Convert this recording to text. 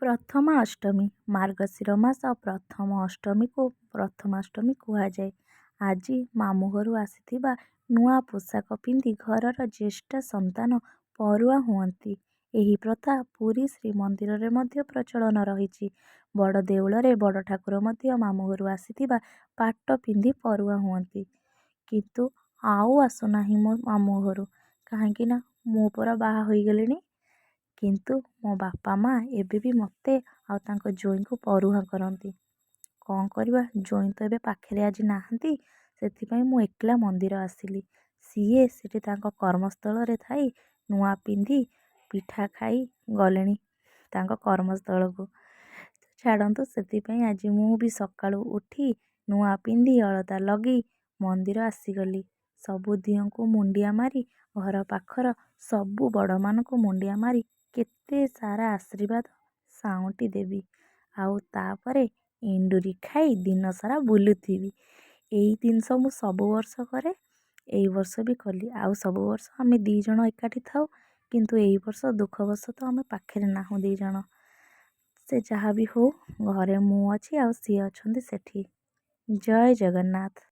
ପ୍ରଥମା ଅଷ୍ଟମୀ ମାର୍ଗଶିର ମାସ ପ୍ରଥମ ଅଷ୍ଟମୀକୁ ପ୍ରଥମାଷ୍ଟମୀ କୁହାଯାଏ। ଆଜି ମାମୁଁ ଘରୁ ଆସିଥିବା ନୂଆ ପୋଷାକ ପିନ୍ଧି ଘରର ଜ୍ୟେଷ୍ଠ ସନ୍ତାନ ପରୁଆ ହୁଅନ୍ତି। ଏହି ପ୍ରଥା ପୁରୀ ଶ୍ରୀମନ୍ଦିରରେ ମଧ୍ୟ ପ୍ରଚଳନ ରହିଛି। ବଡ଼ ଦେଉଳରେ ବଡ଼ ଠାକୁର ମଧ୍ୟ ମାମୁଁ ଘରୁ ଆସିଥିବା ପାଟ ପିନ୍ଧି ପରୁଆ ହୁଅନ୍ତି। କିନ୍ତୁ ଆଉ ଆସୁନାହିଁ ମୋ ମାମୁଁ ଘରୁ, କାହିଁକି ନା ମୁଁ ପରା ବାହା ହୋଇଗଲିଣି। କିନ୍ତୁ ମୋ ବାପା ମା ଏବେ ବି ମୋତେ ଆଉ ତାଙ୍କ ଜ୍ୱାଇଁଙ୍କୁ ପରୁହା କରନ୍ତି। କ'ଣ କରିବା, ଜ୍ୱାଇଁ ତ ଏବେ ପାଖରେ ଆଜି ନାହାନ୍ତି, ସେଥିପାଇଁ ମୁଁ ଏକଲା ମନ୍ଦିର ଆସିଲି। ସିଏ ସେଠି ତାଙ୍କ କର୍ମସ୍ଥଳରେ ଥାଇ ନୂଆ ପିନ୍ଧି ପିଠା ଖାଇ ଗଲେଣି ତାଙ୍କ କର୍ମସ୍ଥଳକୁ। ଛାଡ଼ନ୍ତୁ, ସେଥିପାଇଁ ଆଜି ମୁଁ ବି ସକାଳୁ ଉଠି ନୂଆ ପିନ୍ଧି ଅଳତା ଲଗେଇ ମନ୍ଦିର ଆସିଗଲି। ସବୁ ଦିଅଁଙ୍କୁ ମୁଣ୍ଡିଆ ମାରି ଘର ପାଖର ସବୁ ବଡ଼ମାନଙ୍କୁ ମୁଣ୍ଡିଆ ମାରି କେତେ ସାରା ଆଶୀର୍ବାଦ ସାଉଁଟି ଦେବି। ଆଉ ତାପରେ ଏଣ୍ଡୁରି ଖାଇ ଦିନସାରା ବୁଲୁଥିବି। ଏଇ ଜିନିଷ ମୁଁ ସବୁ ବର୍ଷ କରେ, ଏଇ ବର୍ଷ ବି କଲି। ଆଉ ସବୁ ବର୍ଷ ଆମେ 2 ଜଣ ଏକାଠି ଥାଉ, କିନ୍ତୁ ଏଇ ବର୍ଷ ଦୁଃଖବଶତଃ ଆମେ ପାଖରେ ନାହୁଁ 2 ଜଣ। ସେ ଯାହା ବି ହଉ, ଘରେ ମୁଁ ଅଛି ଆଉ ସିଏ ଅଛନ୍ତି ସେଠି। ଜୟ ଜଗନ୍ନାଥ।